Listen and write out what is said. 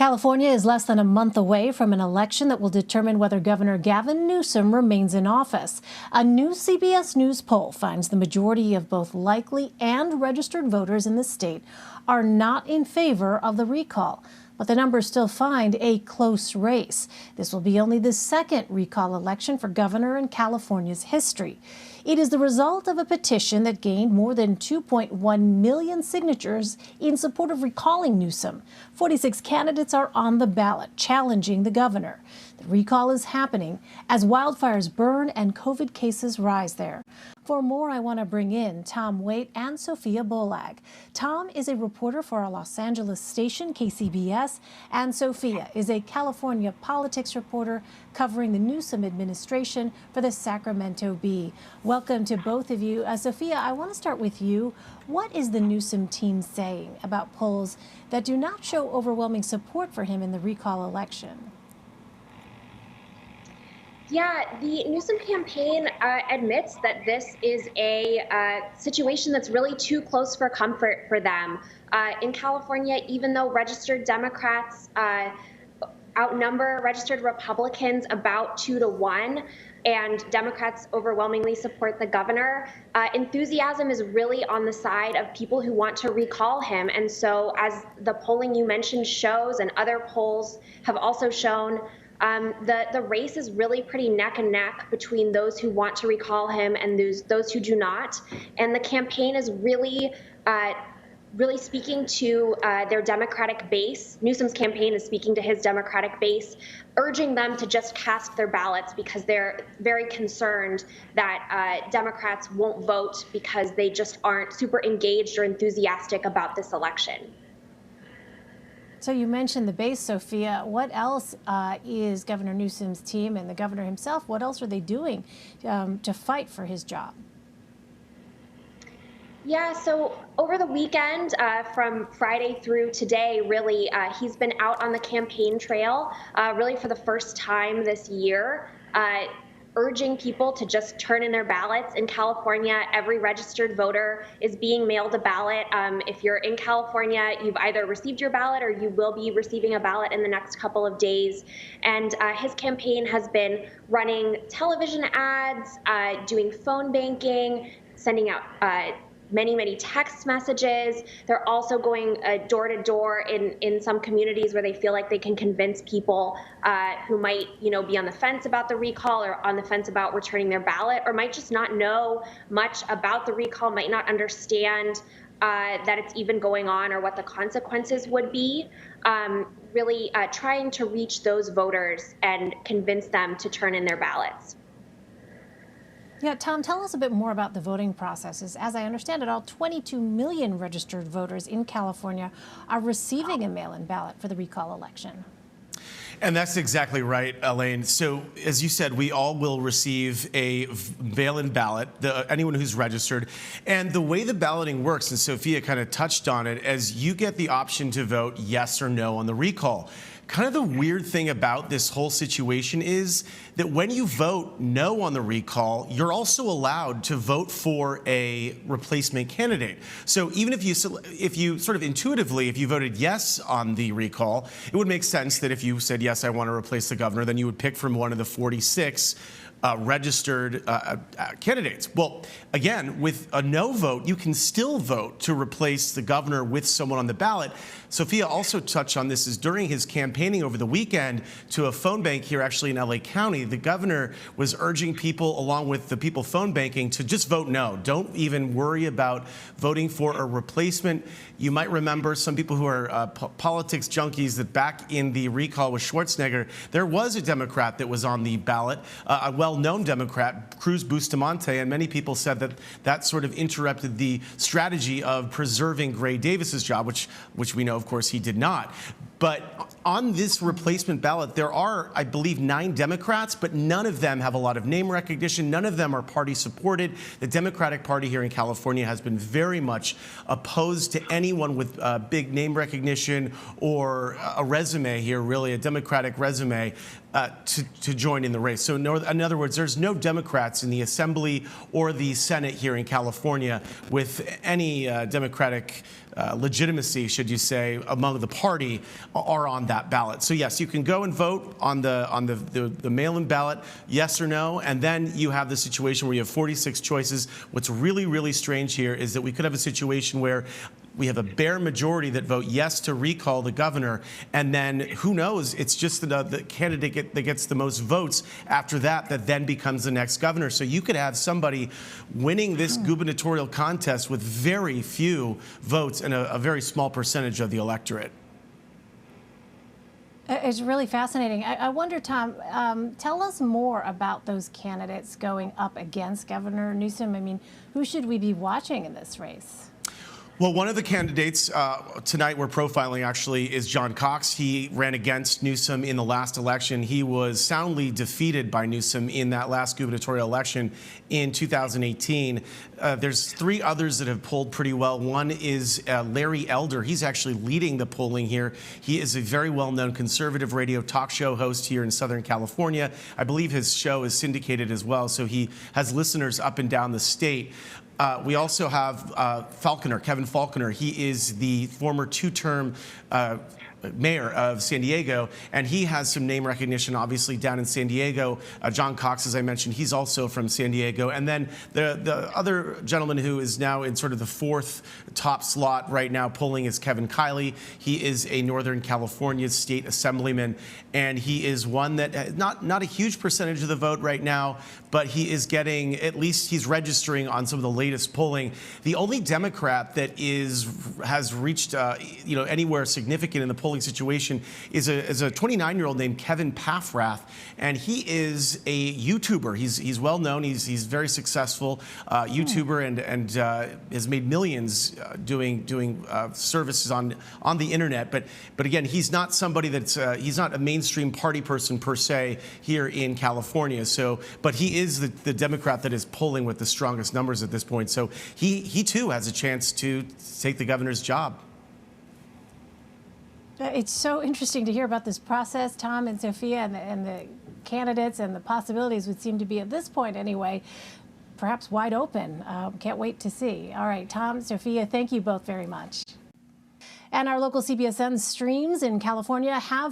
California is less than a month away from an election that will determine whether Governor Gavin Newsom remains in office. A new CBS News poll finds the majority of both likely and registered voters in the state are not in favor of the recall. But the numbers still find a close race. This will be only the second recall election for governor in California's history. It is the result of a petition that gained more than 2.1 million signatures in support of recalling Newsom. 46 candidates are on the ballot challenging the governor. The recall is happening as wildfires burn and COVID cases rise there. For more, I want to bring in Tom Waite and Sophia Bollag. Tom is a reporter for our Los Angeles station, KCBS, and Sophia is a California politics reporter covering the Newsom administration for the Sacramento Bee. Welcome to both of you. Sophia, I want to start with you. What is the Newsom team saying about polls that do not show overwhelming support for him in the recall election? Yeah, the Newsom campaign admits that this is a situation that's really too close for comfort for them. In California, even though registered Democrats outnumber registered Republicans about 2-1, and Democrats overwhelmingly support the governor, enthusiasm is really on the side of people who want to recall him. And so as the polling you mentioned shows, and other polls have also shown, the race is really pretty neck and neck between those who want to recall him and those who do not. And the campaign is really speaking to their Democratic base. Newsom's campaign is speaking to his Democratic base, urging them to just cast their ballots because they're very concerned that Democrats won't vote because they just aren't super engaged or enthusiastic about this election. So you mentioned the base, Sophia. What else is Governor Newsom's team and the governor himself, what else are they doing to fight for his job? Yeah, so over the weekend, from Friday through today, really, he's been out on the campaign trail, really for the first time this year, urging people to just turn in their ballots. In California, every registered voter is being mailed a ballot. If you're in California, you've either received your ballot or you will be receiving a ballot in the next couple of days. And his campaign has been running television ads, doing phone banking, sending out many text messages. They're also going door to door in some communities where they feel like they can convince people who might, be on the fence about the recall or on the fence about returning their ballot, or might just not know much about the recall, might not understand that it's even going on or what the consequences would be. Really trying to reach those voters and convince them to turn in their ballots. Yeah, Tom, tell us a bit more about the voting processes. As I understand it, all 22 million registered voters in California are receiving a mail-in ballot for the recall election. And that's exactly right, Elaine. So, as you said, we all will receive a mail-in ballot, anyone who's registered. And the way the balloting works, and Sophia kind of touched on it, as you get the option to vote yes or no on the recall. Kind of the weird thing about this whole situation is that when you vote no on the recall, you're also allowed to vote for a replacement candidate. So even if you sort of intuitively, if you voted yes on the recall, it would make sense that if you said, yes, I want to replace the governor, then you would pick from one of the 46 registered candidates. Well, again, with a no vote, you can still vote to replace the governor with someone on the ballot. Sophia also touched on this, is during his campaigning over the weekend to a phone bank here actually in LA County, the governor was urging people, along with the people phone banking, to just vote no. Don't even worry about voting for a replacement. You might remember, some people who are politics junkies, that back in the recall with Schwarzenegger, there was a Democrat that was on the ballot, a well-known Democrat, Cruz Bustamante, and many people said that that sort of interrupted the strategy of preserving Gray Davis's job, which we know, of course, he did not. But on this replacement ballot, there are, I believe, 9 Democrats, but none of them have a lot of name recognition. None of them are party supported. The Democratic Party here in California has been very much opposed to anyone with big name recognition or a resume here, really, a Democratic resume, to join in the race. So in other words, there's no Democrats in the Assembly or the Senate here in California with any Democratic legitimacy, should you say, among the party are on that ballot. So yes, you can go and vote on the mail-in ballot, yes or no, and then you have the situation where you have 46 choices. What's really, really strange here is that we could have a situation where we have a bare majority that vote yes to recall the governor, and then who knows? It's just the candidate that gets the most votes after that then becomes the next governor. So you could have somebody winning this gubernatorial contest with very few votes and a very small percentage of the electorate. It's really fascinating. I wonder, Tom, tell us more about those candidates going up against Governor Newsom. I mean, who should we be watching in this race? Well, one of the candidates tonight we're profiling actually is John Cox. He ran against Newsom in the last election. He was soundly defeated by Newsom in that last gubernatorial election in 2018. There's three others that have polled pretty well. One is Larry Elder. He's actually leading the polling here. He is a very well-known conservative radio talk show host here in Southern California. I believe his show is syndicated as well, so he has listeners up and down the state. We also have Kevin Faulconer. He is the former two-term mayor of San Diego, and he has some name recognition, obviously, down in San Diego. John Cox, as I mentioned, he's also from San Diego. And then the other gentleman who is now in sort of the fourth top slot right now polling is Kevin Kiley. He is a Northern California state assemblyman, and he is one that not a huge percentage of the vote right now, but he is getting, at least he's registering on some of the latest polling. The only Democrat that has reached anywhere significant in the polling situation is a 29-year-old named Kevin Paffrath, and he is a YouTuber. He's well known. He's very successful YouTuber and has made millions doing services on the internet. But again, he's not somebody he's not a mainstream party person per se here in California. So, but he is the Democrat that is polling with the strongest numbers at this point. So he too has a chance to take the governor's job. It's so interesting to hear about this process, Tom and Sophia, and the candidates and the possibilities would seem to be, at this point anyway, perhaps wide open. Can't wait to see. All right, Tom, Sophia, thank you both very much. And our local CBSN streams in California have